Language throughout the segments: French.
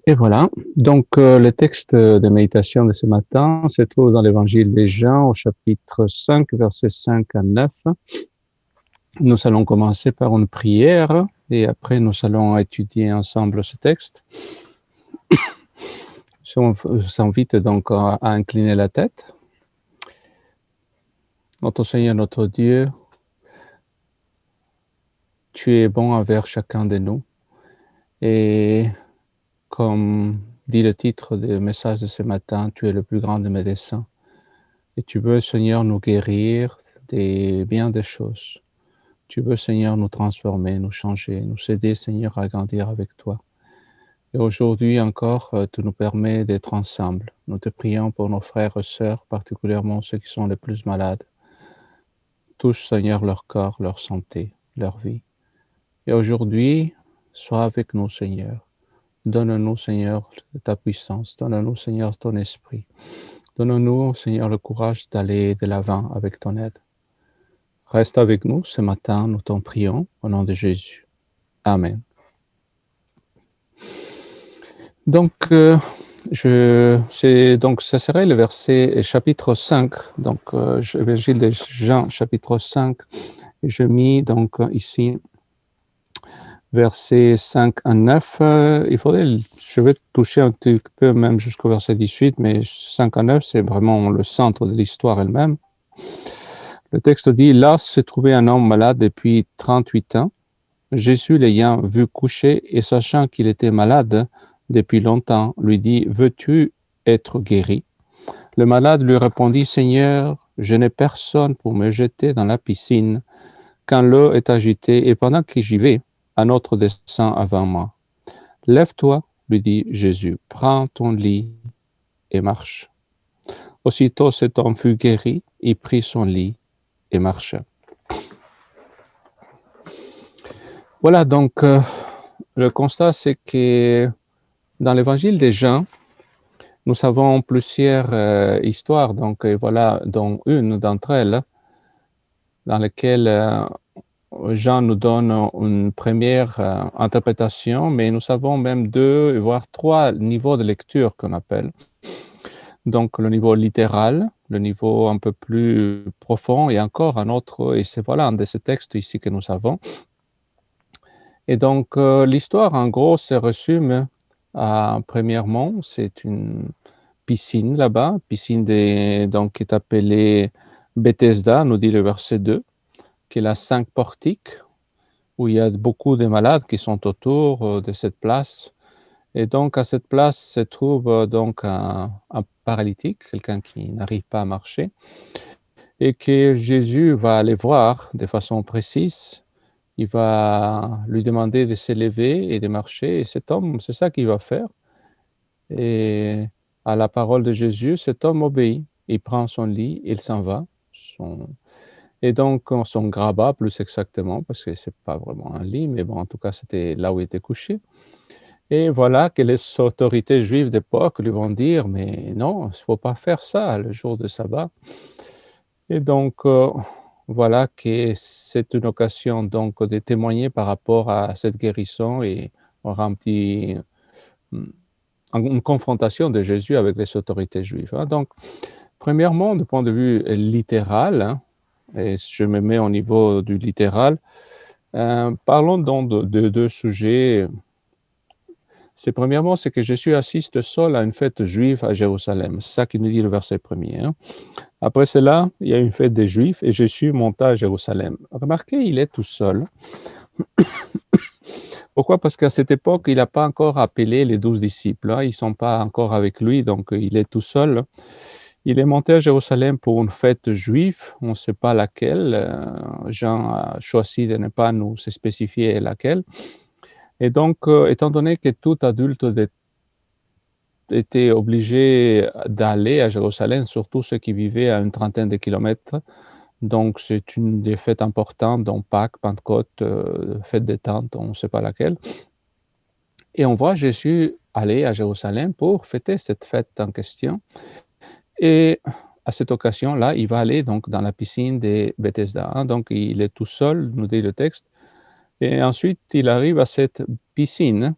Et voilà, donc le texte de méditation de ce matin se trouve dans l'évangile de Jean au chapitre 5, versets 5 à 9. Nous allons commencer par une prière et après nous allons étudier ensemble ce texte. Je vous invite donc à incliner la tête. Notre Seigneur, notre Dieu, tu es bon envers chacun de nous et comme dit le titre du message de ce matin, tu es le plus grand des médecins. Et tu veux, Seigneur, nous guérir bien des choses. Tu veux, Seigneur, nous transformer, nous changer, nous aider, Seigneur, à grandir avec toi. Et aujourd'hui encore, tu nous permets d'être ensemble. Nous te prions pour nos frères et sœurs, particulièrement ceux qui sont les plus malades. Touche, Seigneur, leur corps, leur santé, leur vie. Et aujourd'hui, sois avec nous, Seigneur. Donne-nous, Seigneur, ta puissance. Donne-nous, Seigneur, ton esprit. Donne-nous, Seigneur, le courage d'aller de l'avant avec ton aide. Reste avec nous ce matin, nous t'en prions, au nom de Jésus. Amen. Donc, ça serait le verset chapitre 5, donc évangile de Jean, chapitre 5. Et je mis donc ici versets 5 à 9. Je vais toucher un petit peu même jusqu'au verset 18, mais 5 à 9, c'est vraiment le centre de l'histoire elle-même. Le texte dit, là se trouvait un homme malade depuis 38 ans. Jésus l'ayant vu coucher et sachant qu'il était malade depuis longtemps, lui dit, veux-tu être guéri? Le malade lui répondit, Seigneur, je n'ai personne pour me jeter dans la piscine quand l'eau est agitée et pendant que j'y vais, un autre descend avant moi. Lève-toi, lui dit Jésus, prends ton lit et marche. Aussitôt cet homme fut guéri, il prit son lit et marcha. Voilà, donc le constat, c'est que dans l'évangile de Jean, nous avons plusieurs histoires, donc voilà, dont une d'entre elles, dans laquelle Jean nous donne une première interprétation, mais nous avons même 2, voire 3 niveaux de lecture qu'on appelle. Donc le niveau littéral, le niveau un peu plus profond, et encore un autre, et c'est voilà un de ces textes ici que nous avons. Et donc l'histoire, en gros, se résume à, premièrement, c'est une piscine là-bas, piscine donc, qui est appelée Bethesda, nous dit le verset 2, qui a 5 portiques, où il y a beaucoup de malades qui sont autour de cette place. Et donc, à cette place se trouve donc un paralytique, quelqu'un qui n'arrive pas à marcher, et que Jésus va aller voir de façon précise. Il va lui demander de s'élever et de marcher, et cet homme, c'est ça qu'il va faire. Et à la parole de Jésus, cet homme obéit. Il prend son lit, il s'en va. Et donc, son grabat, plus exactement, parce que ce n'est pas vraiment un lit, mais bon, en tout cas, c'était là où il était couché. Et voilà que les autorités juives d'époque lui vont dire, mais non, il ne faut pas faire ça le jour de sabbat. Et donc, voilà que c'est une occasion donc de témoigner par rapport à cette guérison et aura une confrontation de Jésus avec les autorités juives. Donc, premièrement, du point de vue littéral, et je me mets au niveau du littéral, parlons donc de 2 sujets. Premièrement, c'est que Jésus assiste seul à une fête juive à Jérusalem. C'est ça qui nous dit le verset 1er. Après cela, il y a une fête des Juifs et Jésus monta à Jérusalem. Remarquez, il est tout seul. Pourquoi? Parce qu'à cette époque, il n'a pas encore appelé les 12 disciples. Ils ne sont pas encore avec lui, donc il est tout seul. Il est monté à Jérusalem pour une fête juive, on ne sait pas laquelle. Jean a choisi de ne pas nous spécifier laquelle. Et donc, étant donné que tout adulte était obligé d'aller à Jérusalem, surtout ceux qui vivaient à une trentaine de kilomètres, donc c'est une des fêtes importantes, dont Pâques, Pentecôte, fête des tentes, on ne sait pas laquelle. Et on voit Jésus aller à Jérusalem pour fêter cette fête en question. Et à cette occasion-là, il va aller donc dans la piscine de Bethesda. Donc il est tout seul, nous dit le texte. Et ensuite, il arrive à cette piscine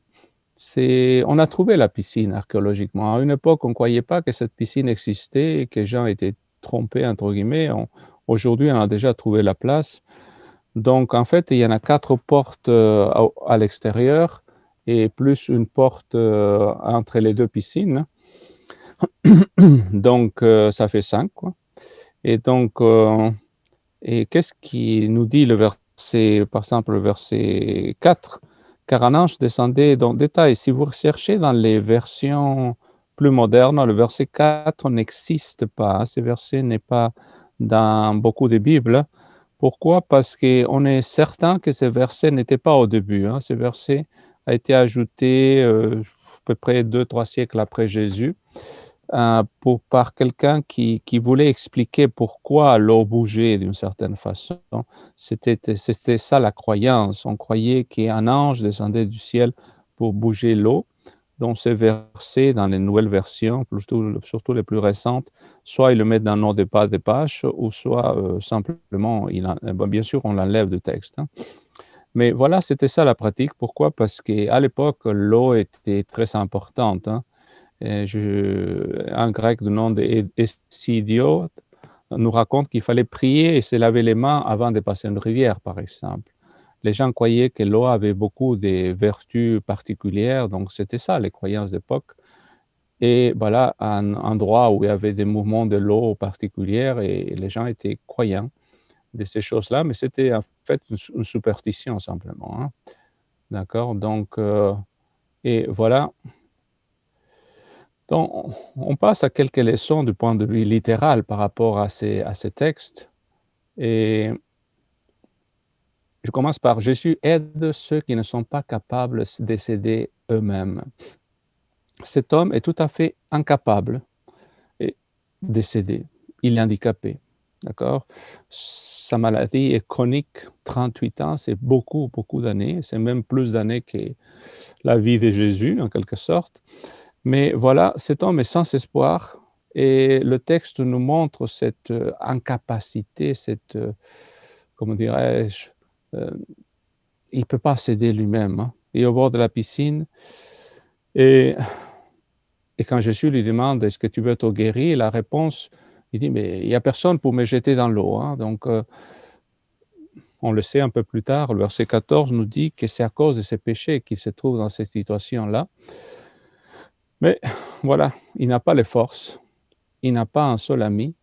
on a trouvé la piscine archéologiquement. À une époque, on ne croyait pas que cette piscine existait et que les gens étaient trompés, entre guillemets. Aujourd'hui, on a déjà trouvé la place. Donc, en fait, il y en a 4 portes à l'extérieur et plus une porte entre les 2 piscines. Donc, ça fait 5, quoi. Et donc, et qu'est-ce qui nous dit le verset, par exemple, le verset 4? Car un ange descendait dans le détail. Si vous recherchez dans les versions plus modernes, le verset 4 n'existe pas. Ce verset n'est pas dans beaucoup de Bibles. Pourquoi? Parce qu'on est certain que ce verset n'était pas au début. Ce verset a été ajouté à peu près 2-3 siècles après Jésus par quelqu'un qui voulait expliquer pourquoi l'eau bougeait d'une certaine façon. C'était ça la croyance. On croyait qu'un ange descendait du ciel pour bouger l'eau. Donc, ces versets, dans les nouvelles versions, surtout les plus récentes, soit ils le mettent dans nos débats des pages, ou soit simplement, bien sûr, on l'enlève du texte. Mais voilà, c'était ça la pratique. Pourquoi? Parce qu'à l'époque, l'eau était très importante. Un grec du nom d'Hésidio nous raconte qu'il fallait prier et se laver les mains avant de passer une rivière, par exemple. Les gens croyaient que l'eau avait beaucoup de vertus particulières, donc c'était ça les croyances d'époque. Et voilà un endroit où il y avait des mouvements de l'eau particuliers et les gens étaient croyants de ces choses-là, mais c'était en fait une superstition simplement. D'accord? Donc, et voilà. Donc, on passe à quelques leçons du point de vue littéral par rapport à ces textes. Et je commence par Jésus aide ceux qui ne sont pas capables de s'aider eux-mêmes. Cet homme est tout à fait incapable de s'aider. Il est handicapé. D'accord? Sa maladie est chronique, 38 ans, c'est beaucoup, beaucoup d'années. C'est même plus d'années que la vie de Jésus, en quelque sorte. Mais voilà, cet homme est sans espoir et le texte nous montre cette incapacité, comment dirais-je, il ne peut pas s'aider lui-même. Il est au bord de la piscine et quand Jésus lui demande: «Est-ce que tu veux être guéri?» La réponse, il dit: «Mais il n'y a personne pour me jeter dans l'eau.» Donc, on le sait un peu plus tard, le verset 14 nous dit que c'est à cause de ses péchés qu'il se trouve dans cette situation-là. Mais voilà, il n'a pas les forces. Il n'a pas un seul ami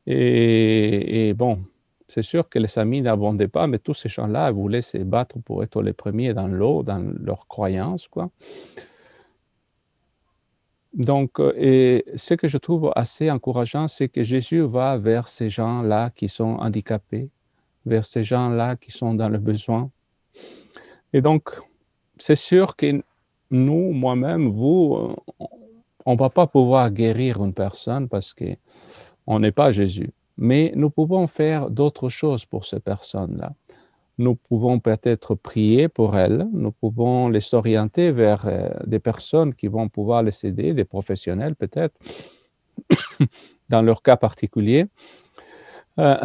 et bon, c'est sûr que les amis n'abondaient pas, mais tous ces gens-là voulaient se battre pour être les premiers dans l'eau, dans leurs croyances, quoi. Donc, et ce que je trouve assez encourageant, c'est que Jésus va vers ces gens-là qui sont handicapés, vers ces gens-là qui sont dans le besoin. Et donc, c'est sûr que nous, moi-même, vous, on ne va pas pouvoir guérir une personne parce qu'on n'est pas Jésus. Mais nous pouvons faire d'autres choses pour ces personnes-là. Nous pouvons peut-être prier pour elles, nous pouvons les orienter vers des personnes qui vont pouvoir les aider, des professionnels peut-être, dans leur cas particulier. Euh,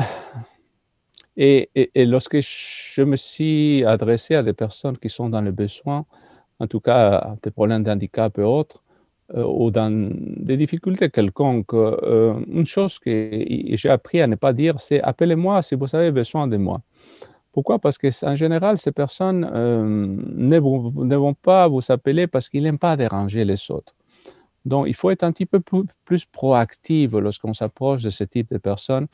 et lorsque je me suis adressé à des personnes qui sont dans le besoin, en tout cas des problèmes d'handicap et autres, ou dans des difficultés quelconques, une chose que j'ai appris à ne pas dire, c'est: «Appelez-moi si vous avez besoin de moi.» Pourquoi? Parce qu'en général, ces personnes ne vont pas vous appeler parce qu'ils n'aiment pas déranger les autres. Donc, il faut être un petit peu plus proactif lorsqu'on s'approche de ce type de personnes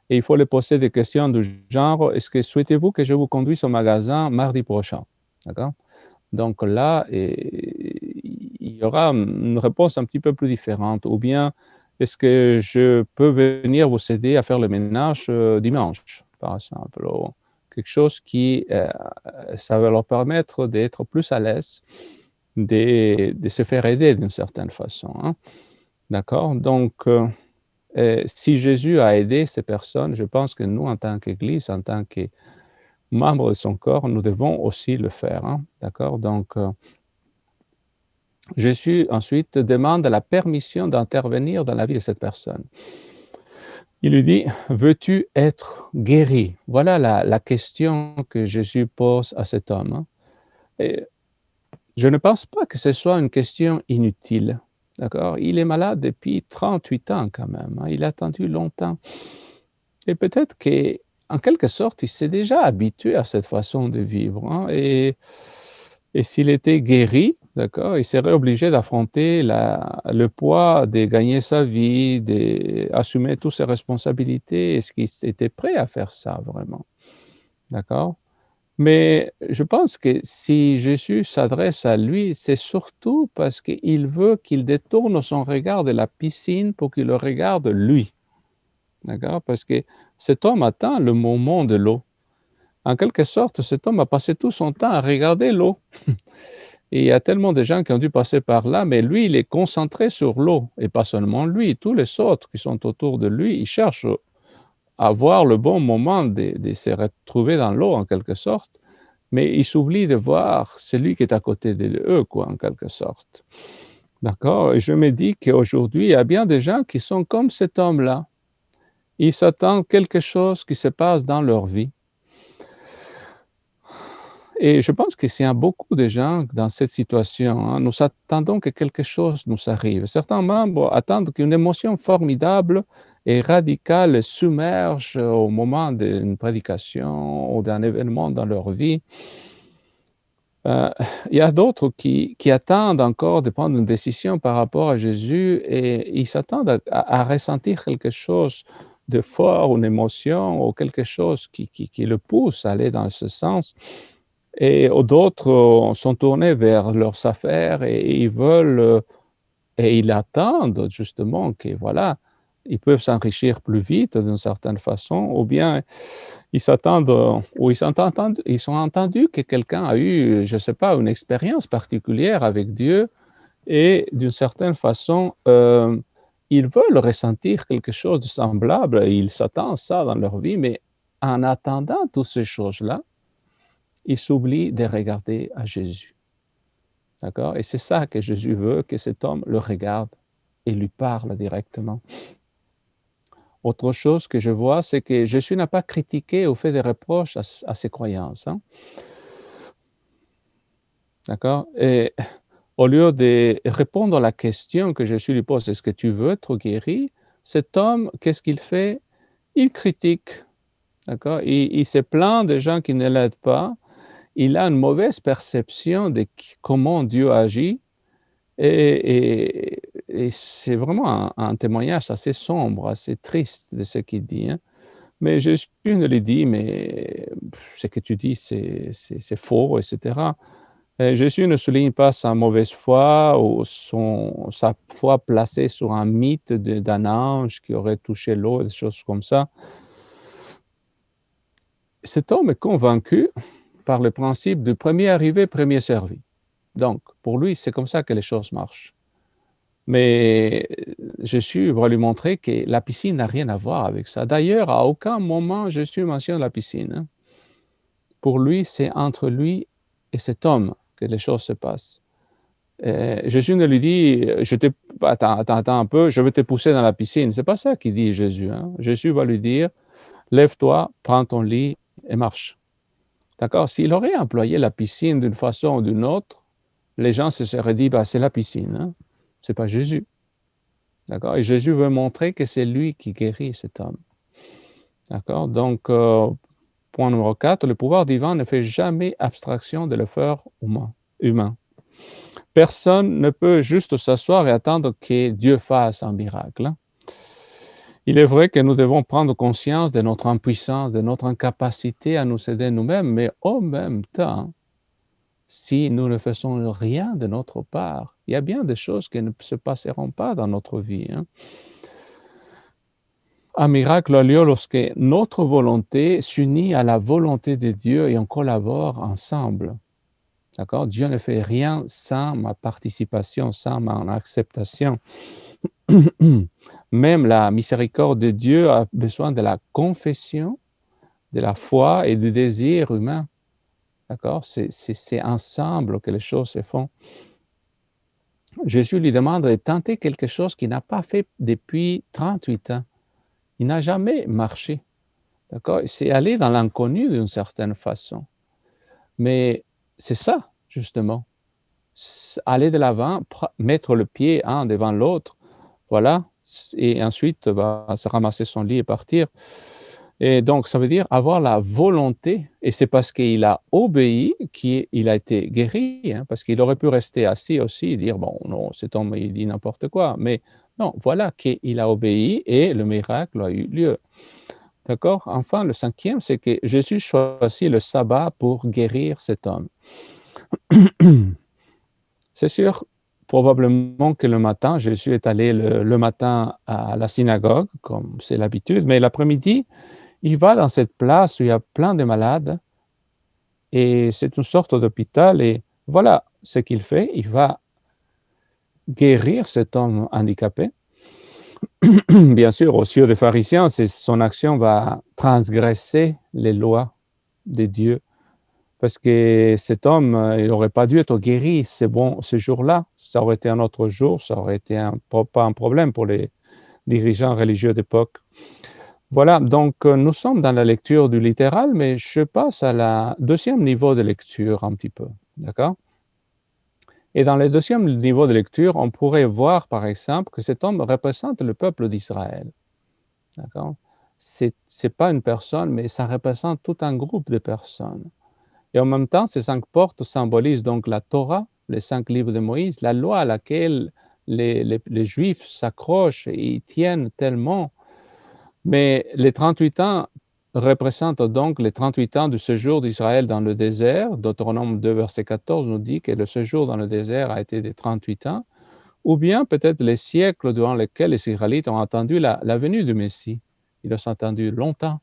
et il faut les poser des questions du genre: «Est-ce que souhaitez-vous que je vous conduise au magasin mardi prochain?» D'accord? Donc là, il y aura une réponse un petit peu plus différente. Ou bien: «Est-ce que je peux venir vous aider à faire le ménage dimanche?» par exemple. Ou quelque chose qui, ça va leur permettre d'être plus à l'aise, de se faire aider d'une certaine façon. D'accord? Donc, si Jésus a aidé ces personnes, je pense que nous, en tant qu'Église, en tant que membres de son corps, nous devons aussi le faire. D'accord? Donc, Jésus ensuite demande la permission d'intervenir dans la vie de cette personne. Il lui dit: «Veux-tu être guéri?» Voilà la question que Jésus pose à cet homme. Et Je ne pense pas que ce soit une question inutile, d'accord? Il est malade depuis 38 ans quand même, hein, il a attendu longtemps et peut-être qu'en quelque sorte, il s'est déjà habitué à cette façon de vivre, hein et s'il était guéri, d'accord, il serait obligé d'affronter le poids de gagner sa vie, d'assumer toutes ses responsabilités. Est-ce qu'il était prêt à faire ça vraiment? D'accord? Mais je pense que si Jésus s'adresse à lui, c'est surtout parce qu'il veut qu'il détourne son regard de la piscine pour qu'il le regarde lui. D'accord? Parce que cet homme attend le moment de l'eau. En quelque sorte, cet homme a passé tout son temps à regarder l'eau. Et il y a tellement de gens qui ont dû passer par là, mais lui, il est concentré sur l'eau. Et pas seulement lui, tous les autres qui sont autour de lui, ils cherchent à voir le bon moment de se retrouver dans l'eau, en quelque sorte. Mais ils s'oublient de voir celui qui est à côté d'eux, quoi, en quelque sorte. D'accord? Et je me dis qu'aujourd'hui, il y a bien des gens qui sont comme cet homme-là. Ils s'attendent quelque chose qui se passe dans leur vie. Et je pense que s'il y a beaucoup de gens dans cette situation, hein, nous attendons que quelque chose nous arrive. Certains membres attendent qu'une émotion formidable et radicale les submerge au moment d'une prédication ou d'un événement dans leur vie. Heu, il y a d'autres qui attendent encore de prendre une décision par rapport à Jésus et ils s'attendent à ressentir quelque chose de fort, une émotion ou quelque chose qui le pousse à aller dans ce sens et d'autres, sont tournés vers leurs affaires et ils veulent, et ils attendent justement que voilà, ils peuvent s'enrichir plus vite d'une certaine façon ou bien ils s'attendent, ou ils ont entendu que quelqu'un a eu, je ne sais pas, une expérience particulière avec Dieu et d'une certaine façon, ils veulent ressentir quelque chose de semblable et ils s'attendent à ça dans leur vie, mais en attendant toutes ces choses-là, ils s'oublient de regarder à Jésus, d'accord? Et c'est ça que Jésus veut, que cet homme le regarde et lui parle directement. Autre chose que je vois, c'est que Jésus n'a pas critiqué ou fait des reproches à ses croyances, hein. D'accord? Et au lieu de répondre à la question que Jésus lui pose: «Est-ce que tu veux être guéri?» Cet homme, qu'est-ce qu'il fait? Il critique, d'accord? Il se plaint des gens qui ne l'aident pas. Il a une mauvaise perception de comment Dieu agit et c'est vraiment un témoignage assez sombre, assez triste de ce qu'il dit, hein. Mais Jésus ne lui dit: «Mais ce que tu dis, c'est faux» et cetera. Jésus ne souligne pas sa mauvaise foi ou sa foi placée sur un mythe d'un ange qui aurait touché l'eau, des choses comme ça. Cet homme est convaincu par le principe du premier arrivé, premier servi. Donc, pour lui, c'est comme ça que les choses marchent. Mais Jésus va lui montrer que la piscine n'a rien à voir avec ça. D'ailleurs, à aucun moment Jésus mentionne la piscine, hein. Pour lui, c'est entre lui et cet homme que les choses se passent. Jésus ne lui dit: «Je te attends un peu, je vais te pousser dans la piscine». C'est pas ça qu'il dit Jésus, hein. Jésus va lui dire: «Lève-toi, prends ton lit et marche». D'accord? S'il aurait employé la piscine d'une façon ou d'une autre, les gens se seraient dit: «Bah, c'est la piscine, hein, c'est pas Jésus». D'accord? Et Jésus veut montrer que c'est lui qui guérit cet homme. D'accord? Donc, point numéro 4, le pouvoir divin ne fait jamais abstraction de l'effort humain. Personne ne peut juste s'asseoir et attendre que Dieu fasse un miracle, hein. Il est vrai que nous devons prendre conscience de notre impuissance, de notre incapacité à nous aider nous-mêmes, mais en même temps, si nous ne faisons rien de notre part, il y a bien des choses qui ne se passeront pas dans notre vie, hein. Un miracle a lieu lorsque notre volonté s'unit à la volonté de Dieu et on collabore ensemble. D'accord? Dieu ne fait rien sans ma participation, sans mon acceptation. Même la miséricorde de Dieu a besoin de la confession, de la foi et du désir humain. D'accord? C'est ensemble que les choses se font. Jésus lui demande de tenter quelque chose qu'il n'a pas fait depuis 38 ans. Il n'a jamais marché. D'accord? C'est aller dans l'inconnu d'une certaine façon. Mais c'est ça, justement. aller de l'avant, mettre le pied un devant l'autre, voilà, et ensuite se ramasser son lit et partir. Et donc, ça veut dire avoir la volonté, et c'est parce qu'il a obéi qu'il a été guéri, hein, parce qu'il aurait pu rester assis aussi et dire, bon, non, cet homme, il dit n'importe quoi, mais non, voilà qu'il a obéi et le miracle a eu lieu. D'accord? Enfin, le cinquième, c'est que Jésus choisit le sabbat pour guérir cet homme. C'est sûr, probablement que le matin, Jésus est allé le matin à la synagogue, comme c'est l'habitude, mais l'après-midi, il va dans cette place où il y a plein de malades et c'est une sorte d'hôpital et voilà ce qu'il fait. Il va guérir cet homme handicapé. Bien sûr, aux yeux des pharisiens, son action va transgresser les lois de Dieu. Parce que cet homme, il n'aurait pas dû être guéri ce jour-là. Ça aurait été un autre jour, ça aurait été pas un problème pour les dirigeants religieux d'époque. Voilà, donc nous sommes dans la lecture du littéral, mais je passe à la deuxième niveau de lecture un petit peu, d'accord? Et dans le deuxième niveau de lecture, on pourrait voir par exemple que cet homme représente le peuple d'Israël, d'accord? C'est pas une personne, mais ça représente tout un groupe de personnes. Et en même temps, ces 5 portes symbolisent donc la Torah, les 5 livres de Moïse, la loi à laquelle les Juifs s'accrochent et y tiennent tellement. Mais les 38 ans représentent donc les 38 ans du séjour d'Israël dans le désert. Deutéronome 2, verset 14 nous dit que le séjour dans le désert a été de 38 ans, ou bien peut-être les siècles durant lesquels les Israélites ont attendu la venue du Messie. Ils l'ont attendu longtemps.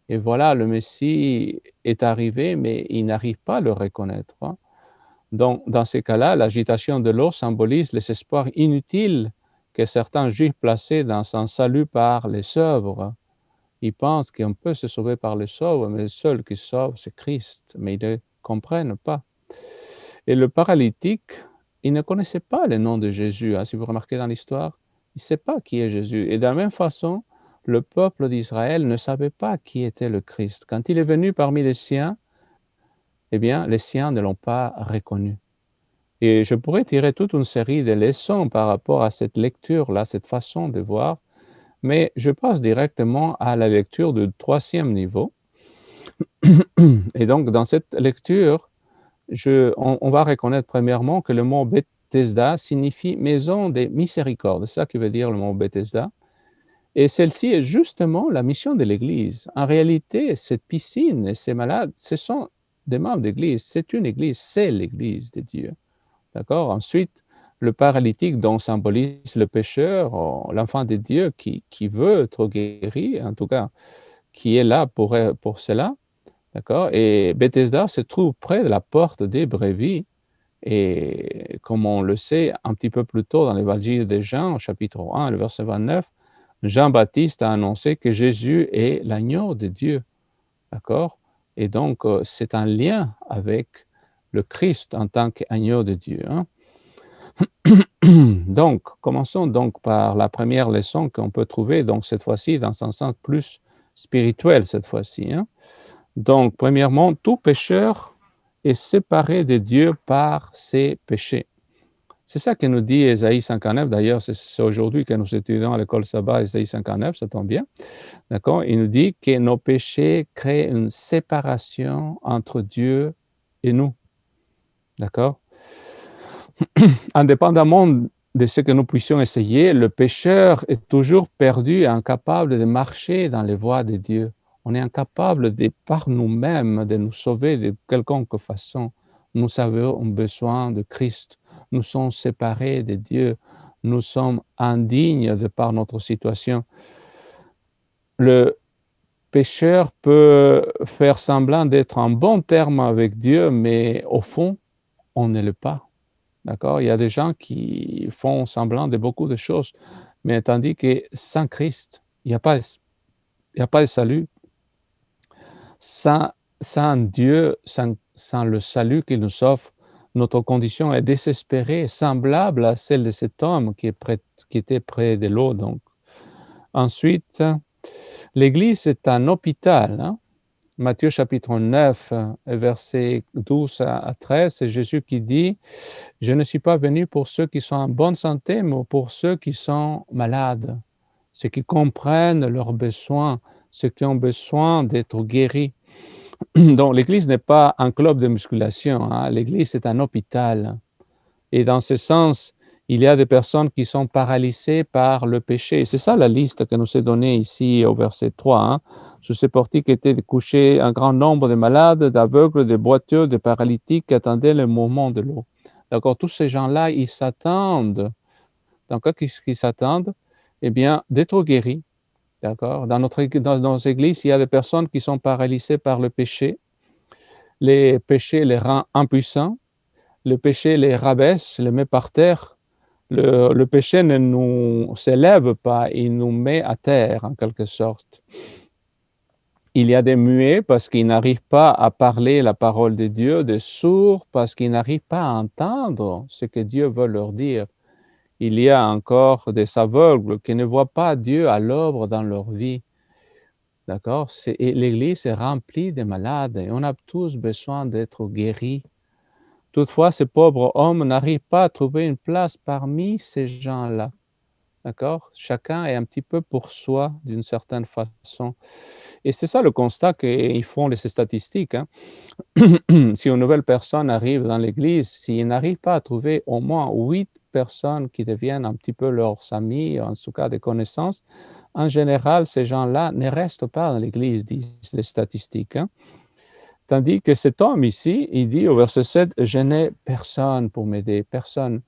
Et voilà, le Messie est arrivé, mais ils n'arrivent pas à le reconnaître. Hein. Donc, dans ces cas-là, l'agitation de l'eau symbolise les espoirs inutiles que certains Juifs plaçaient dans un salut par les œuvres. Ils pensent qu'on peut se sauver par les œuvres, mais le seul qui sauve, c'est Christ. Mais ils ne comprennent pas. Et le paralytique, il ne connaissait pas le nom de Jésus. Hein, si vous remarquez dans l'histoire, il ne sait pas qui est Jésus. Et de la même façon, le peuple d'Israël ne savait pas qui était le Christ. Quand il est venu parmi les siens, eh bien, les siens ne l'ont pas reconnu. Et je pourrais tirer toute une série de leçons par rapport à cette lecture-là, cette façon de voir, mais je passe directement à la lecture du troisième niveau. Et donc, dans cette lecture, on va reconnaître premièrement que le mot Bethesda signifie maison de miséricorde. C'est ça qui veut dire le mot Bethesda. Et celle-ci est justement la mission de l'Église. En réalité, cette piscine et ces malades, ce sont des membres d'Église. C'est une Église, c'est l'Église de Dieu. D'accord? Ensuite, le paralytique dont symbolise le pécheur, l'enfant de Dieu qui veut être guéri, en tout cas, qui est là pour cela. D'accord? Et Bethesda se trouve près de la porte des brebis. Et comme on le sait un petit peu plus tôt dans l'évangile de Jean, au chapitre 1, le verset 29, Jean-Baptiste a annoncé que Jésus est l'agneau de Dieu. D'accord? Et donc, c'est un lien avec le Christ en tant qu'agneau de Dieu. Hein? Donc, commençons donc par la première leçon qu'on peut trouver, donc cette fois-ci, dans un sens plus spirituel, cette fois-ci. Hein? Donc, premièrement, tout pécheur est séparé de Dieu par ses péchés. C'est ça que nous dit Ésaïe 59. D'ailleurs, c'est aujourd'hui que nous étudions à l'école sabbat Ésaïe 59, ça tombe bien. D'accord? Il nous dit que nos péchés créent une séparation entre Dieu et nous. D'accord? Indépendamment de ce que nous puissions essayer, le pécheur est toujours perdu et incapable de marcher dans les voies de Dieu. On est incapable de, par nous-mêmes, de nous sauver de quelconque façon. Nous avons besoin de Christ. Nous sommes séparés de Dieu. Nous sommes indignes de par notre situation. Le pécheur peut faire semblant d'être en bon terme avec Dieu, mais au fond, on ne l'est pas. D'accord? Il y a des gens qui font semblant de beaucoup de choses, mais tandis que sans Christ, il n'y a pas de salut. Sans Dieu, sans le salut qu'il nous offre, notre condition est désespérée, semblable à celle de cet homme qui était près de l'eau. Donc. Ensuite, l'Église est un hôpital, hein? Matthieu chapitre 9, versets 12 à 13, c'est Jésus qui dit « Je ne suis pas venu pour ceux qui sont en bonne santé, mais pour ceux qui sont malades, ceux qui comprennent leurs besoins, ceux qui ont besoin d'être guéris. » Donc l'Église n'est pas un club de musculation, hein. L'Église est un hôpital. Et dans ce sens, il y a des personnes qui sont paralysées par le péché. C'est ça la liste que nous est donnée ici au verset 3. Hein. Sous ces portiques étaient couchés un grand nombre de malades, d'aveugles, de boiteux, de paralytiques qui attendaient le mouvement de l'eau. D'accord, tous ces gens-là, ils s'attendent. Donc, qu'est-ce qu'ils s'attendent? Eh bien, d'être guéris. D'accord? Dans nos églises, il y a des personnes qui sont paralysées par le péché. Les péchés les rend impuissants. Le péché les rabaisse, les met par terre. Le péché ne nous s'élève pas, il nous met à terre en quelque sorte. Il y a des muets parce qu'ils n'arrivent pas à parler la parole de Dieu, des sourds parce qu'ils n'arrivent pas à entendre ce que Dieu veut leur dire. Il y a encore des aveugles qui ne voient pas Dieu à l'œuvre dans leur vie. D'accord? L'Église est remplie de malades et on a tous besoin d'être guéris. Toutefois, ce pauvre homme n'arrive pas à trouver une place parmi ces gens-là. D'accord? Chacun est un petit peu pour soi d'une certaine façon. Et c'est ça le constat qu'ils font les statistiques. Hein. Si une nouvelle personne arrive dans l'Église, s'ils n'arrivent pas à trouver au moins 8 personnes qui deviennent un petit peu leurs amis, en tout cas des connaissances, en général, ces gens-là ne restent pas dans l'Église, disent les statistiques. Hein. Tandis que cet homme ici, il dit au verset 7, « Je n'ai personne pour m'aider, personne. »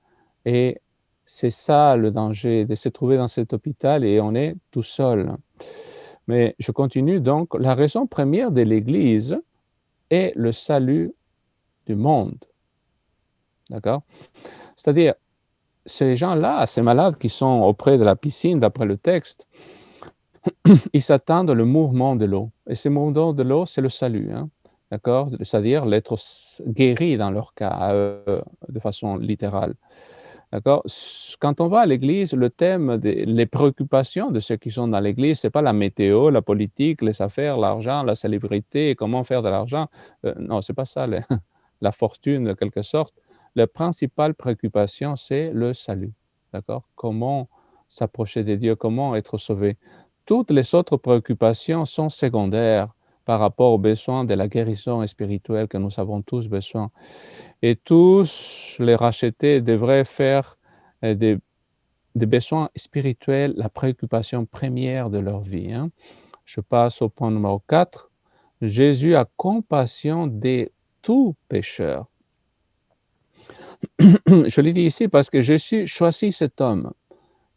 Et c'est ça le danger, de se trouver dans cet hôpital et on est tout seul. Mais je continue donc, la raison première de l'Église est le salut du monde. D'accord? C'est-à-dire, ces gens-là, ces malades qui sont auprès de la piscine, d'après le texte, ils s'attendent au mouvement de l'eau. Et ce mouvement de l'eau, c'est le salut. Hein? D'accord? C'est-à-dire l'être guéri dans leur cas, de façon littérale. D'accord? Quand on va à l'église, le thème, les préoccupations de ceux qui sont dans l'église, ce n'est pas la météo, la politique, les affaires, l'argent, la célébrité, comment faire de l'argent. Non, ce n'est pas ça, la fortune, de quelque sorte. La principale préoccupation, c'est le salut. D'accord? Comment s'approcher de Dieu, comment être sauvé. Toutes les autres préoccupations sont secondaires par rapport aux besoins de la guérison spirituelle que nous avons tous besoin. Et tous les rachetés devraient faire des besoins spirituels la préoccupation première de leur vie. Hein. Je passe au point numéro 4. Jésus a compassion de tout pécheur. Je le dis ici parce que Jésus choisit cet homme.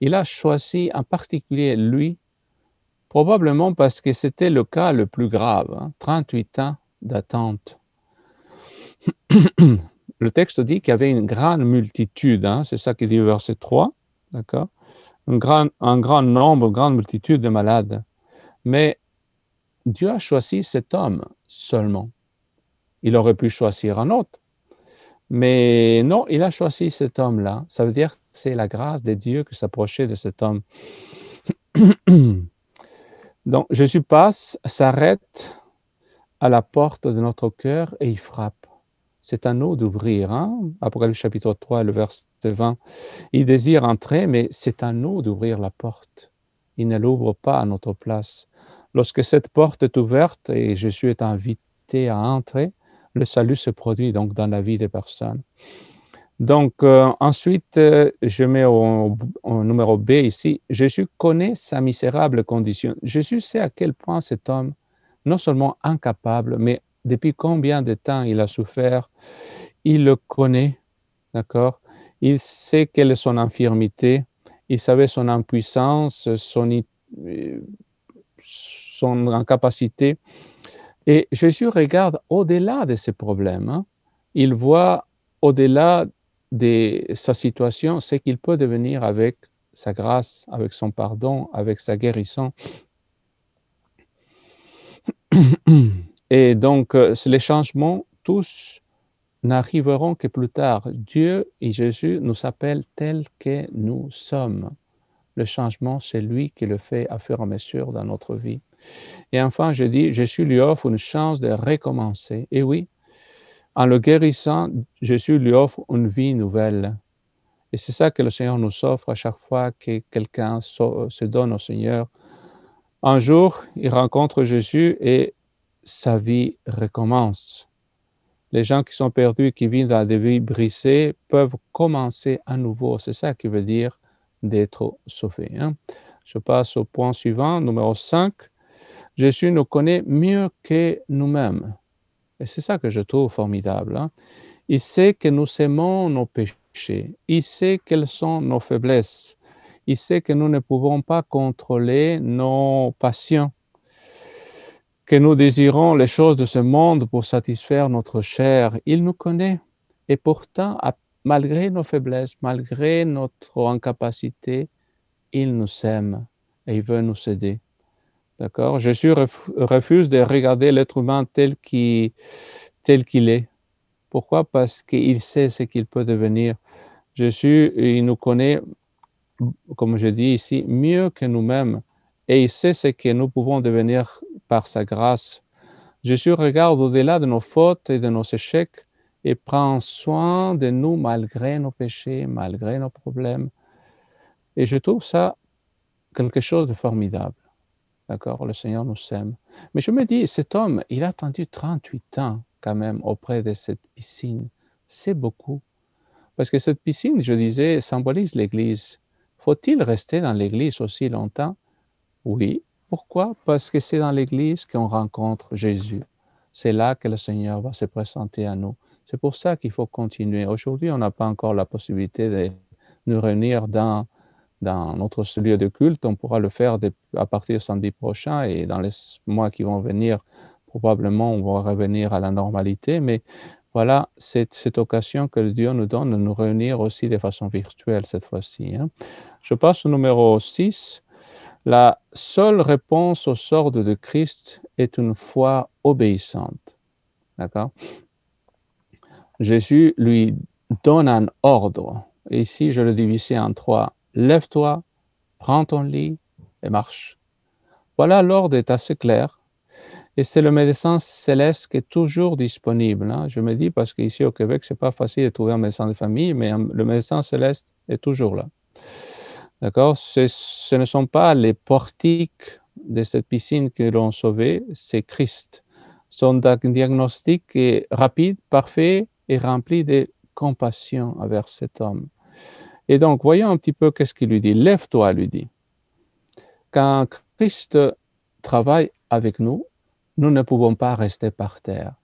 Il a choisi en particulier lui, probablement parce que c'était le cas le plus grave, hein, 38 ans d'attente. Le texte dit qu'il y avait une grande multitude, hein, c'est ça qu'il dit au verset 3, d'accord? Un grand nombre, une grande multitude de malades. Mais Dieu a choisi cet homme seulement. Il aurait pu choisir un autre. Mais non, il a choisi cet homme-là. Ça veut dire que c'est la grâce de Dieu qui s'approchait de cet homme. Donc, Jésus passe, s'arrête à la porte de notre cœur et il frappe. C'est à nous d'ouvrir. Hein? Apocalypse chapitre 3, le verset 20. Il désire entrer, mais c'est à nous d'ouvrir la porte. Il ne l'ouvre pas à notre place. Lorsque cette porte est ouverte et Jésus est invité à entrer, le salut se produit donc dans la vie des personnes. Donc, ensuite, je mets au numéro B ici, Jésus connaît sa misérable condition. Jésus sait à quel point cet homme, non seulement incapable, mais depuis combien de temps il a souffert, il le connaît, d'accord? Il sait quelle est son infirmité, il savait son impuissance, son incapacité. Et Jésus regarde au-delà de ses problèmes. Hein? Il voit au-delà de sa situation ce qu'il peut devenir avec sa grâce, avec son pardon, avec sa guérison. Et donc, les changements, tous n'arriveront que plus tard. Dieu et Jésus nous appellent tels que nous sommes. Le changement, c'est lui qui le fait à fur et à mesure dans notre vie. Et enfin, je dis, Jésus lui offre une chance de recommencer. Et oui, en le guérissant, Jésus lui offre une vie nouvelle. Et c'est ça que le Seigneur nous offre à chaque fois que quelqu'un se donne au Seigneur. Un jour, il rencontre Jésus et sa vie recommence. Les gens qui sont perdus, qui vivent dans des vies brisées, peuvent commencer à nouveau. C'est ça qui veut dire d'être sauvé. Hein. Je passe au point suivant, numéro 5. Jésus nous connaît mieux que nous-mêmes. Et c'est ça que je trouve formidable. Hein. Il sait que nous aimons nos péchés. Il sait quelles sont nos faiblesses. Il sait que nous ne pouvons pas contrôler nos passions, que nous désirons les choses de ce monde pour satisfaire notre chair. Il nous connaît. Et pourtant, malgré nos faiblesses, malgré notre incapacité, il nous aime et il veut nous aider. D'accord? Jésus refuse de regarder l'être humain tel qu'il est. Pourquoi? Parce qu'il sait ce qu'il peut devenir. Jésus, il nous connaît, comme je dis ici, mieux que nous-mêmes. Et il sait ce que nous pouvons devenir par sa grâce. Jésus regarde au-delà de nos fautes et de nos échecs et prend soin de nous malgré nos péchés, malgré nos problèmes. Et je trouve ça quelque chose de formidable. D'accord? Le Seigneur nous aime. Mais je me dis, cet homme, il a attendu 38 ans quand même auprès de cette piscine. C'est beaucoup. Parce que cette piscine, je disais, symbolise l'Église. Faut-il rester dans l'Église aussi longtemps? Oui. Pourquoi? Parce que c'est dans l'Église qu'on rencontre Jésus. C'est là que le Seigneur va se présenter à nous. C'est pour ça qu'il faut continuer. Aujourd'hui, on n'a pas encore la possibilité de nous réunir dans notre lieu de culte. On pourra le faire à partir de samedi prochain et dans les mois qui vont venir, probablement, on va revenir à la normalité. Mais voilà, cette occasion que Dieu nous donne de nous réunir aussi de façon virtuelle cette fois-ci. Hein. Je passe au numéro 6. La seule réponse au sort de Christ est une foi obéissante. D'accord? Jésus lui donne un ordre. Et ici, je le divise en 3. Lève-toi, prends ton lit et marche. Voilà, l'ordre est assez clair. Et c'est le médecin céleste qui est toujours disponible. Hein. Je me dis, parce qu'ici au Québec, ce n'est pas facile de trouver un médecin de famille, mais le médecin céleste est toujours là. D'accord? Ce ne sont pas les portiques de cette piscine qui l'ont sauvé, c'est Christ. Son diagnostic est rapide, parfait et rempli de compassion envers cet homme. Et donc, voyons un petit peu qu'est-ce qu'il lui dit. Lève-toi, lui dit. Quand Christ travaille avec nous, nous ne pouvons pas rester par terre.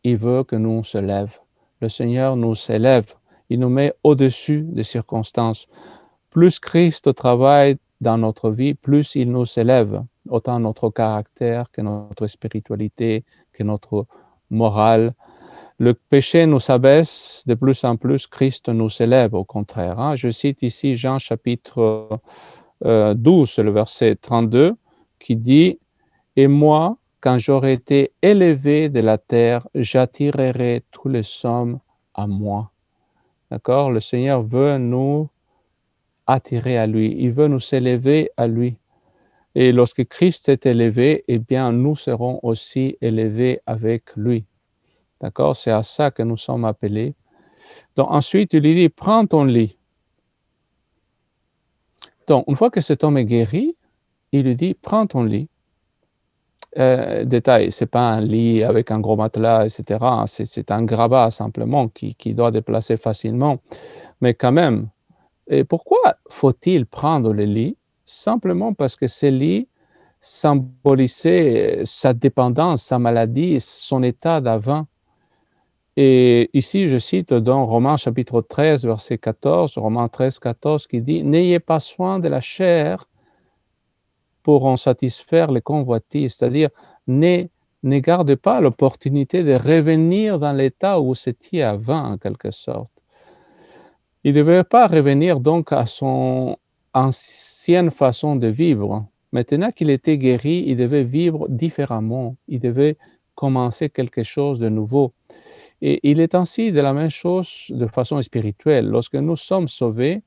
Il veut que nous se lèvions. Le Seigneur nous élève. Il nous met au-dessus des circonstances. Plus Christ travaille dans notre vie, plus il nous élève, autant notre caractère que notre spiritualité, que notre morale. Le péché nous abaisse de plus en plus, Christ nous élève au contraire. Hein. Je cite ici Jean chapitre 12, le verset 32, qui dit « Et moi, quand j'aurai été élevé de la terre, j'attirerai tous les hommes à moi. » D'accord? Le Seigneur veut nous attirer à lui. Il veut nous élever à lui. Et lorsque Christ est élevé, eh bien, nous serons aussi élevés avec lui. D'accord? C'est à ça que nous sommes appelés. Donc, ensuite, il lui dit, prends ton lit. Donc, une fois que cet homme est guéri, il lui dit, prends ton lit. Détail, ce n'est pas un lit avec un gros matelas, etc. C'est un grabat simplement qui doit déplacer facilement. Mais quand même, et pourquoi faut-il prendre le lit? Simplement parce que ce lit symbolisait sa dépendance, sa maladie, son état d'avant. Et ici, je cite dans Romains chapitre 13, verset 14, Romains 13, 14, qui dit « N'ayez pas soin de la chair pour en satisfaire les convoitises », c'est-à-dire ne gardez pas l'opportunité de revenir dans l'état où vous étiez avant, en quelque sorte. Il ne devait pas revenir donc à son ancienne façon de vivre. Maintenant qu'il était guéri, il devait vivre différemment. Il devait commencer quelque chose de nouveau. Et il est ainsi de la même chose de façon spirituelle. Lorsque nous sommes sauvés,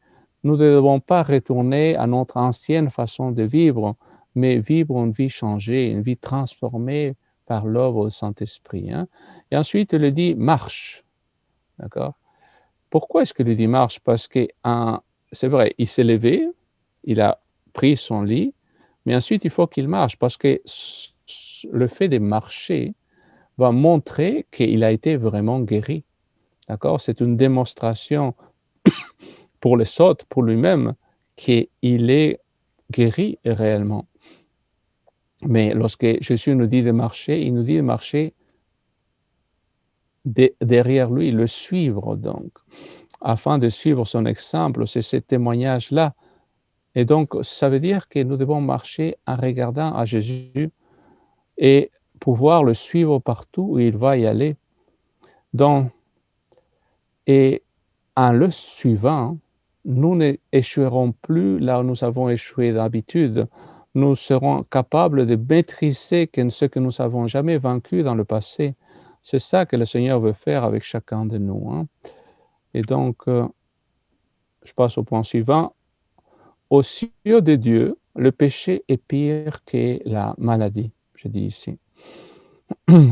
nous ne devons pas retourner à notre ancienne façon de vivre, mais vivre une vie changée, une vie transformée par l'œuvre du Saint-Esprit. Hein. Et ensuite, il dit marche. D'accord? Pourquoi est-ce qu'il dit marche? Parce que c'est vrai, il s'est levé, il a pris son lit, mais ensuite il faut qu'il marche parce que le fait de marcher va montrer qu'il a été vraiment guéri. D'accord? C'est une démonstration pour les autres, pour lui-même, qu'il est guéri réellement. Mais lorsque Jésus nous dit de marcher, il nous dit de marcher derrière lui, le suivre donc, afin de suivre son exemple. C'est ce témoignage-là. Et donc, ça veut dire que nous devons marcher en regardant à Jésus et pouvoir le suivre partout où il va y aller. Donc, et en le suivant, nous n'échouerons plus là où nous avons échoué d'habitude. Nous serons capables de maîtriser ce que nous n'avons jamais vaincu dans le passé. C'est ça que le Seigneur veut faire avec chacun de nous. Hein. Et donc, je passe au point suivant. Aux yeux de Dieu, le péché est pire que la maladie, je dis ici.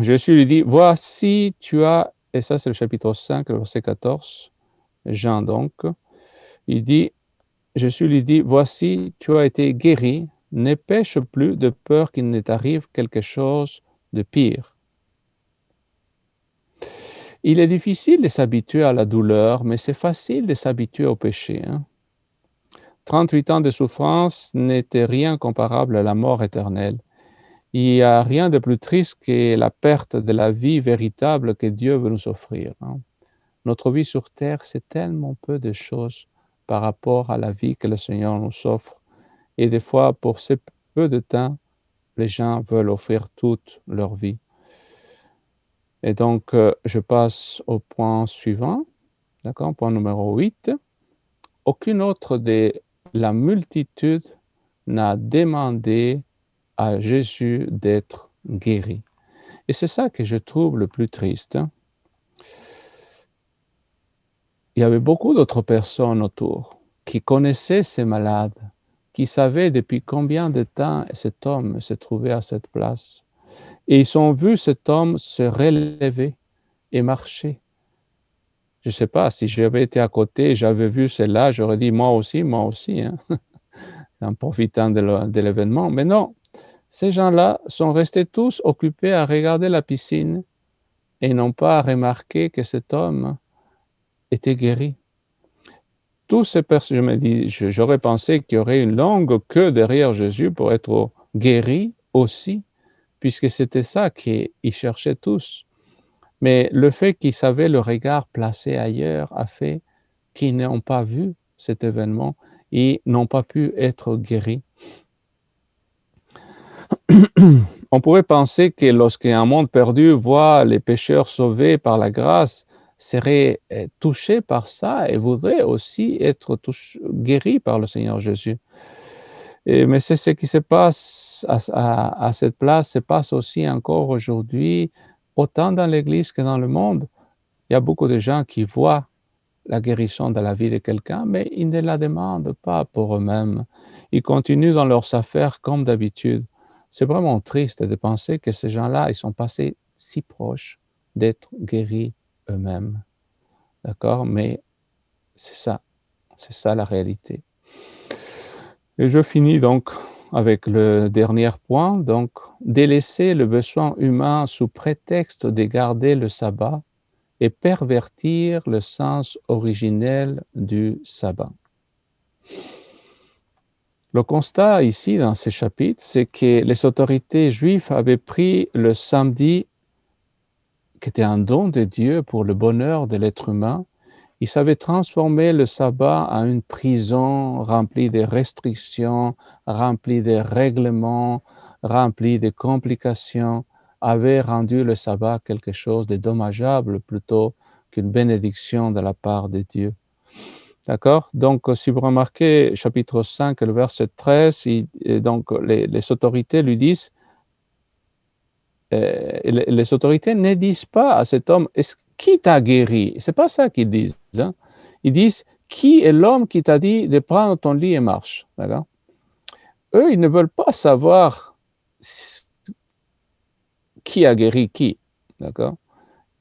Jésus lui dit, voici tu as, et ça c'est le chapitre 5, verset 14, Jean donc, il dit, Jésus lui dit, voici tu as été guéri, ne pêche plus de peur qu'il ne t'arrive quelque chose de pire. Il est difficile de s'habituer à la douleur, mais c'est facile de s'habituer au péché. Hein. 38 ans de souffrance n'étaient rien comparable à la mort éternelle. Il n'y a rien de plus triste que la perte de la vie véritable que Dieu veut nous offrir. Hein. Notre vie sur terre, c'est tellement peu de choses par rapport à la vie que le Seigneur nous offre. Et des fois, pour ce peu de temps, les gens veulent offrir toute leur vie. Et donc, je passe au point suivant, d'accord, point numéro 8. Aucune autre de la multitude n'a demandé à Jésus d'être guéri. Et c'est ça que je trouve le plus triste. Il y avait beaucoup d'autres personnes autour qui connaissaient ces malades, qui savaient depuis combien de temps cet homme se trouvait à cette place. Et ils ont vu cet homme se relever et marcher. Je ne sais pas, si j'avais été à côté, j'avais vu cela, j'aurais dit moi aussi, hein, en profitant de l'événement. Mais non, ces gens-là sont restés tous occupés à regarder la piscine et n'ont pas remarqué que cet homme était guéri. Tous ces personnes, je me dis, j'aurais pensé qu'il y aurait une longue queue derrière Jésus pour être guéri aussi, puisque c'était ça qu'ils cherchaient tous. Mais le fait qu'ils savaient le regard placé ailleurs a fait qu'ils n'ont pas vu cet événement et n'ont pas pu être guéris. On pourrait penser que lorsqu'un monde perdu voit les pécheurs sauvés par la grâce, serait touché par ça et voudrait aussi être guéri par le Seigneur Jésus. Mais c'est ce qui se passe à cette place, se passe aussi encore aujourd'hui, autant dans l'Église que dans le monde. Il y a beaucoup de gens qui voient la guérison dans la vie de quelqu'un, mais ils ne la demandent pas pour eux-mêmes. Ils continuent dans leurs affaires comme d'habitude. C'est vraiment triste de penser que ces gens-là, ils sont passés si proches d'être guéris eux-mêmes. D'accord? Mais c'est ça la réalité. Et je finis donc avec le dernier point, donc délaisser le besoin humain sous prétexte de garder le sabbat et pervertir le sens originel du sabbat. Le constat ici dans ces chapitres, c'est que les autorités juives avaient pris le samedi, qui était un don de Dieu pour le bonheur de l'être humain, ils avaient transformé le sabbat en une prison remplie de restrictions, remplie de règlements, remplie de complications, avaient rendu le sabbat quelque chose de dommageable plutôt qu'une bénédiction de la part de Dieu. D'accord? Donc, si vous remarquez, chapitre 5, le verset 13, donc les autorités lui disent, les autorités ne disent pas à cet homme, qui t'a guéri? C'est pas ça qu'ils disent. Hein? Ils disent, qui est l'homme qui t'a dit de prendre ton lit et marche? D'accord? Eux, ils ne veulent pas savoir qui a guéri qui. D'accord?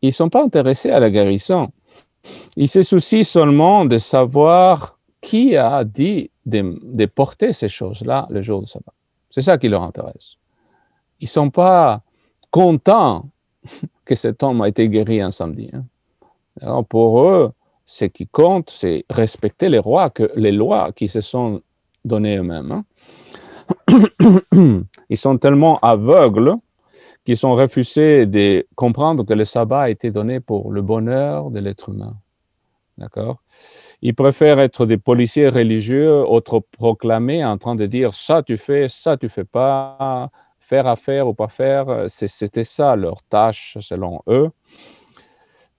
Ils ne sont pas intéressés à la guérison. Ils se soucient seulement de savoir qui a dit de porter ces choses-là le jour du sabbat. C'est ça qui leur intéresse. Ils ne sont pas contents que cet homme a été guéri un samedi. Hein. Alors pour eux, ce qui compte, c'est respecter les lois qui se sont données eux-mêmes. Hein. Ils sont tellement aveugles qu'ils ont refusé de comprendre que le sabbat a été donné pour le bonheur de l'être humain. D'accord? Ils préfèrent être des policiers religieux autoproclamés en train de dire ça tu fais pas, faire ou pas faire. C'était ça leur tâche selon eux.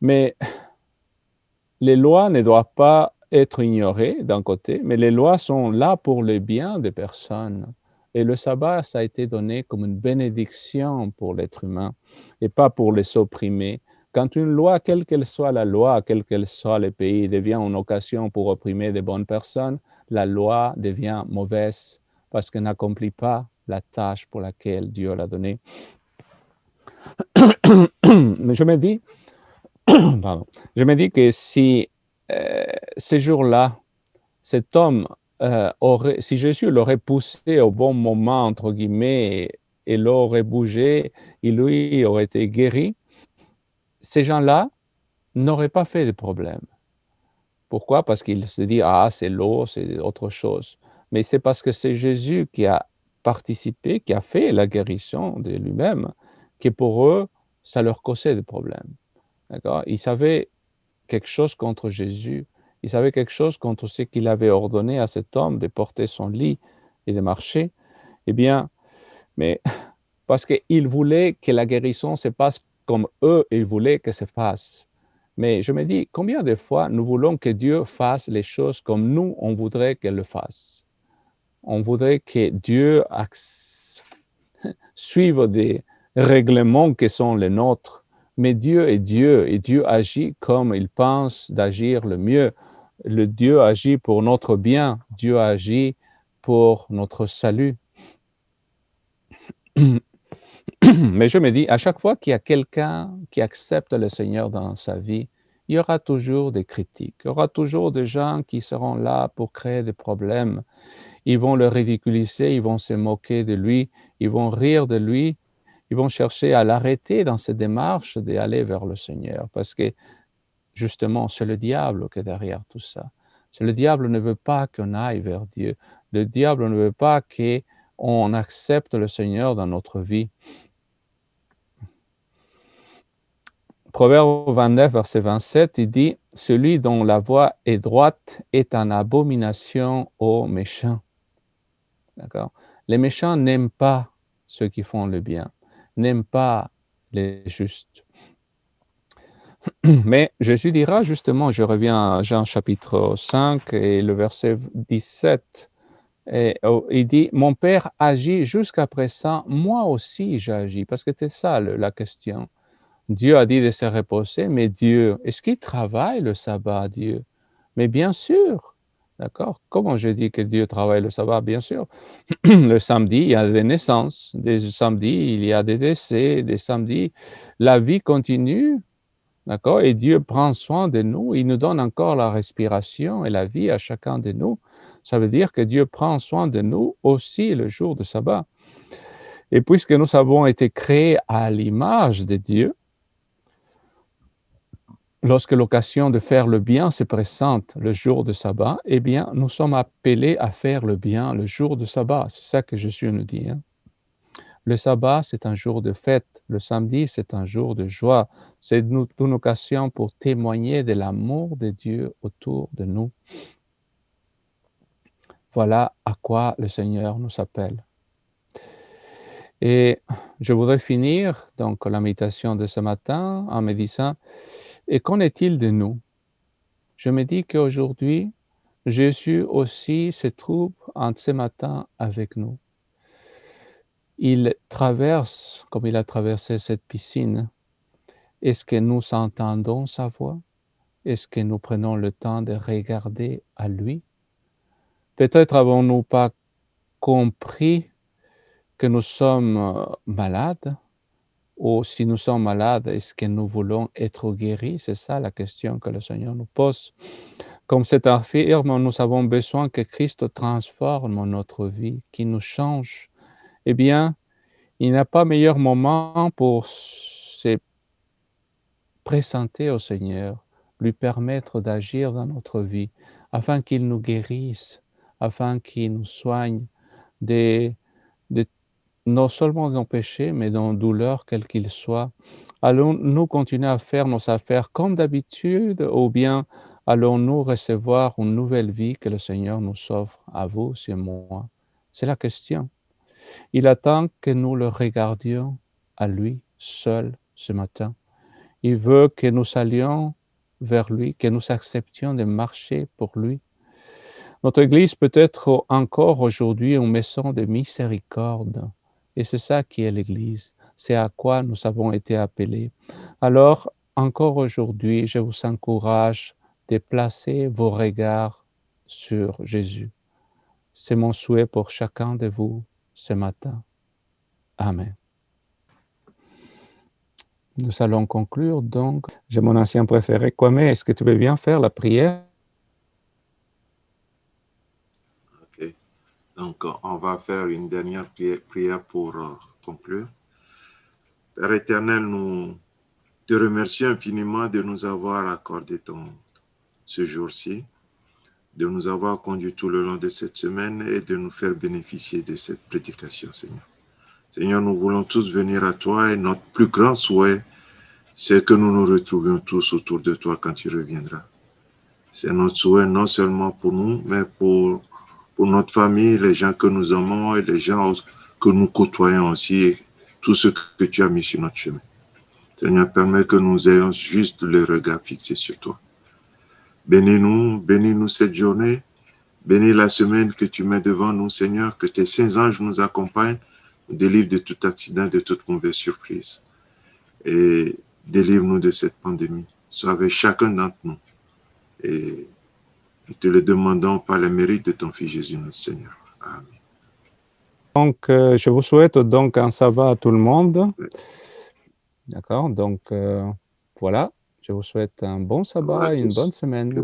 Mais les lois ne doivent pas être ignorées d'un côté, mais les lois sont là pour le bien des personnes. Et le sabbat, ça a été donné comme une bénédiction pour l'être humain et pas pour les opprimer. Quand une loi, quelle qu'elle soit la loi, quel qu'elle soit le pays, devient une occasion pour opprimer de bonnes personnes, la loi devient mauvaise parce qu'elle n'accomplit pas la tâche pour laquelle Dieu l'a donnée. Mais je me dis, pardon, je me dis que si ces jours-là, cet homme si Jésus l'aurait poussé au bon moment, entre guillemets, et l'aurait bougé, et lui aurait été guéri, ces gens-là n'auraient pas fait de problème. Pourquoi? Parce qu'ils se disent, ah, c'est l'eau, c'est autre chose. Mais c'est parce que c'est Jésus qui a participé, qui a fait la guérison de lui-même, que pour eux, ça leur causait des problèmes. D'accord? Ils savaient quelque chose contre Jésus. Il savait quelque chose contre ce qu'il avait ordonné à cet homme de porter son lit et de marcher. Eh bien, mais parce qu'il voulait que la guérison se passe comme eux, ils voulaient que se fasse. Mais je me dis, combien de fois nous voulons que Dieu fasse les choses comme nous, on voudrait qu'elle le fasse? On voudrait que Dieu suive des règlements qui sont les nôtres. Mais Dieu est Dieu et Dieu agit comme il pense d'agir le mieux. Le Dieu agit pour notre bien. Dieu agit pour notre salut. Mais je me dis, à chaque fois qu'il y a quelqu'un qui accepte le Seigneur dans sa vie, il y aura toujours des critiques. Il y aura toujours des gens qui seront là pour créer des problèmes. Ils vont le ridiculiser, ils vont se moquer de lui, ils vont rire de lui, ils vont chercher à l'arrêter dans cette démarche d'aller vers le Seigneur. Parce que justement, c'est le diable qui est derrière tout ça. Le diable ne veut pas qu'on aille vers Dieu. Le diable ne veut pas qu'on accepte le Seigneur dans notre vie. Proverbe 29, verset 27, il dit « Celui dont la voie est droite est en abomination aux méchants. » D'accord? Les méchants n'aiment pas ceux qui font le bien, n'aiment pas les justes. Mais Jésus dira justement, je reviens à Jean chapitre 5 et le verset 17, il dit « Mon Père agit jusqu'à présent, moi aussi j'agis. » Parce que c'est ça la question. Dieu a dit de se reposer, mais Dieu, est-ce qu'il travaille le sabbat, Dieu? Mais bien sûr, d'accord? Comment je dis que Dieu travaille le sabbat? Bien sûr. Le samedi, il y a des naissances, des samedis, il y a des décès, des samedis, la vie continue, d'accord? Et Dieu prend soin de nous, il nous donne encore la respiration et la vie à chacun de nous. Ça veut dire que Dieu prend soin de nous aussi le jour de sabbat. Et puisque nous avons été créés à l'image de Dieu, lorsque l'occasion de faire le bien se présente le jour de sabbat, eh bien, nous sommes appelés à faire le bien le jour de sabbat. C'est ça que Jésus nous dit. Hein. Le sabbat, c'est un jour de fête. Le samedi, c'est un jour de joie. C'est une occasion pour témoigner de l'amour de Dieu autour de nous. Voilà à quoi le Seigneur nous appelle. Et je voudrais finir donc la méditation de ce matin en me disant, et qu'en est-il de nous? Je me dis qu'aujourd'hui, Jésus aussi se trouve en ce matin avec nous. Il traverse, comme il a traversé cette piscine. Est-ce que nous entendons sa voix? Est-ce que nous prenons le temps de regarder à lui? Peut-être avons-nous pas compris que nous sommes malades, ou si nous sommes malades, est-ce que nous voulons être guéris? C'est ça la question que le Seigneur nous pose. Comme c'est affirme, nous avons besoin que Christ transforme notre vie, qu'il nous change. Eh bien, il n'y a pas meilleur moment pour se présenter au Seigneur, lui permettre d'agir dans notre vie, afin qu'il nous guérisse, afin qu'il nous soigne de non seulement nos péchés, mais dans douleur, quel qu'il soit. Allons-nous continuer à faire nos affaires comme d'habitude, ou bien allons-nous recevoir une nouvelle vie que le Seigneur nous offre à vous et moi? C'est la question. Il attend que nous le regardions à lui seul ce matin. Il veut que nous allions vers lui, que nous acceptions de marcher pour lui. Notre Église peut être encore aujourd'hui une maison de miséricorde. Et c'est ça qui est l'Église. C'est à quoi nous avons été appelés. Alors, encore aujourd'hui, je vous encourage de placer vos regards sur Jésus. C'est mon souhait pour chacun de vous ce matin. Amen. Nous allons conclure donc. J'ai mon ancien préféré. Kwame, est-ce que tu veux bien faire la prière? Ok. Donc, on va faire une dernière prière pour conclure. Père éternel, nous te remercions infiniment de nous avoir accordé ce jour-ci, de nous avoir conduits tout le long de cette semaine et de nous faire bénéficier de cette prédication, Seigneur. Seigneur, nous voulons tous venir à toi et notre plus grand souhait, c'est que nous nous retrouvions tous autour de toi quand tu reviendras. C'est notre souhait non seulement pour nous, mais pour notre famille, les gens que nous aimons et les gens que nous côtoyons aussi, et tout ce que tu as mis sur notre chemin. Seigneur, permets que nous ayons juste le regard fixé sur toi. Bénis-nous cette journée, bénis la semaine que tu mets devant nous, Seigneur, que tes saints anges nous accompagnent, nous délivrent de tout accident, de toute mauvaise surprise. Et délivre-nous de cette pandémie. Sois avec chacun d'entre nous. Et nous te le demandons par le mérite de ton Fils Jésus, notre Seigneur. Amen. Donc, je vous souhaite donc un sabbat à tout le monde. Oui. D'accord, donc voilà, je vous souhaite un bon sabbat et une bonne semaine.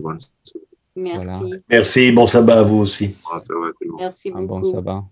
Merci. Voilà. Merci, bon sabbat à vous aussi. Merci beaucoup. Un bon sabbat.